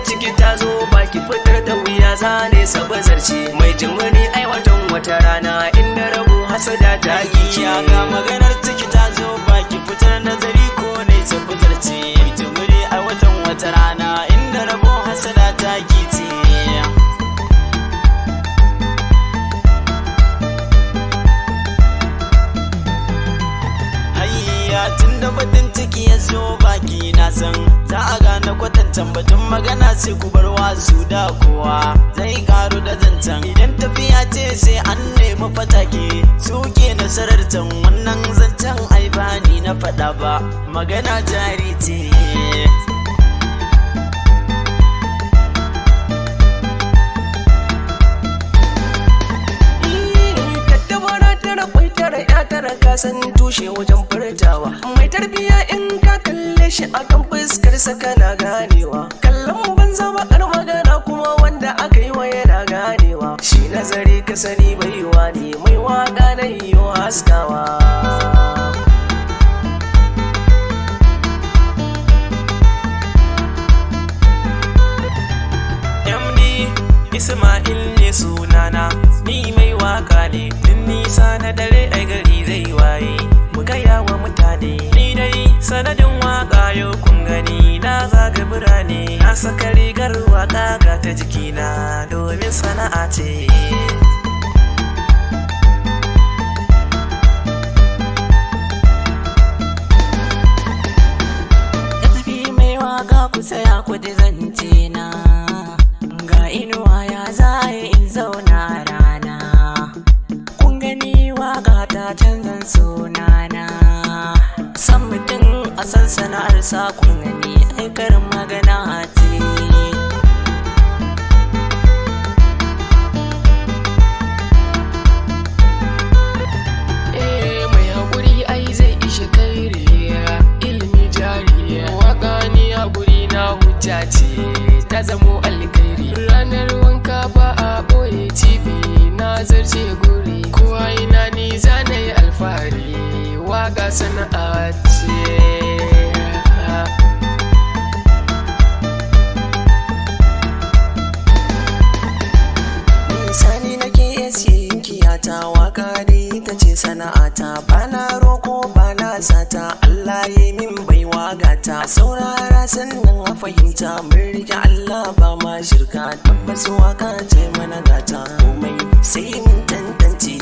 ciki ta zo baki fitar da wuya zane sabazarci mai jimini aiwatan wata rana inda rabu hasada ta ya ga maganar ciki ta zo baki fitar nazari ko ne sabazarci mai jimini aiwatan wata rana inda rabu hasada ta gice tunda batun ciki ya zo baki na san za a gane kwatantan batun magana sai ku bar wasu da kowa zai karu da zancen idan tafiya ce sai an nemi fatake suke nasarar can wannan zancen ai bani na faɗa ba magana jari ce kasan tushe wajen furtawa mai tarbiya in ka kalle shi akan fuskar sa kana ganewa kallon banza bakar magana kuma wanda aka yi wa yana ganewa shi nazari ka sani baiwa ne mai waka na yiwu haskawa MD Ismail ne sunana ni mai waka ne tun nisa na dare ai gari zai waye mu gaya wa mutane ni dai sanadin waka yau kun gani na zaga birane na saka rigar waka ga ta jikina domin sana'a ce tafi mai waka ku saya ku da zance na ga inuwa ya zai in zauna rana kun gani waka ta canzan sunana san mutum a san sana'ar sa kun gani aikarin magana ce mai haƙuri ai zai ishe kairiya ilimi jariya waka ni haƙuri na hujja ce ta zamo alkairi ranar wanka ba a ɓoye tv na zarce guri kowa ina ni zanayi alfahari waka sana'a ce sani nake yin kiyata waka dai ita ce sana'ata bana roko bana sata Allah ya min baiwa gata saurara sannan a fahimta mun rike Allah ba ma shirka tabbas waka ce mana gata komai sai mun tantance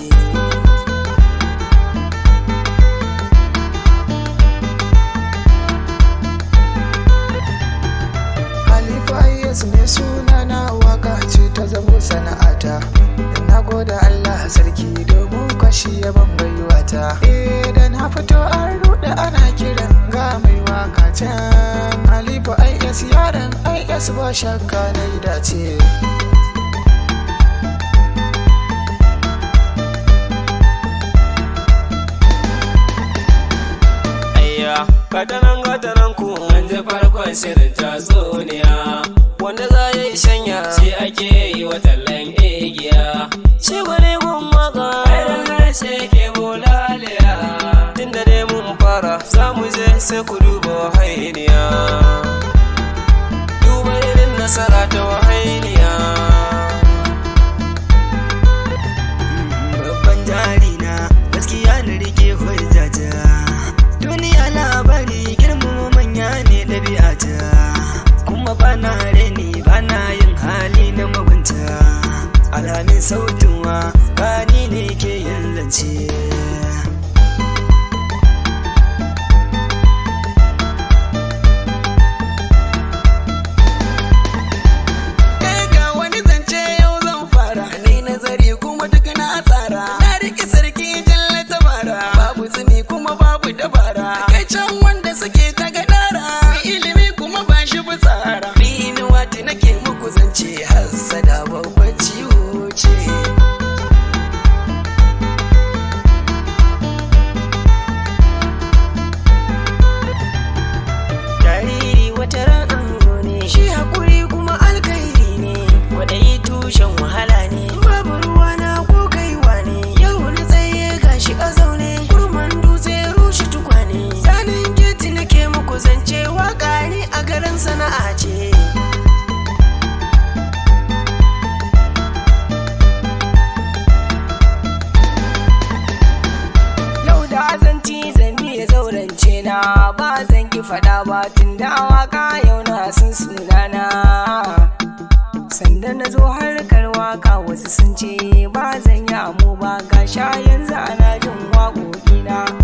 ne sunana waka ce ta zamo sana'ata na gode Allah sarki domin kwashi ya bambaiwata da na fito an rude ana kiran ga mai waka can Halifa IS yaran IS ba shakka na yi dace gatanan ku an ji farkon shirin tatsuniya wanda za ya yi shanya shi ake yi wa tallan igiya shi wani mun maka irin harshe ke bulaliya tun da dai mun fara za mu je sai ku duba wahainiya duba irin nasara ta wahainiya babban jari na gaskiya na rike hujjata duniya labari girmama manya ne ɗabi'ata kuma bana reni bana yin hali na mugunta alamin sautin wa gani ne ke yin zance ba zan ki faɗa ba tun da waka yau na sun sunana. Sanda na zo harkar waka wasu sun ce ba zan yi amo ba, ga sha yanzu ana jin waƙoƙi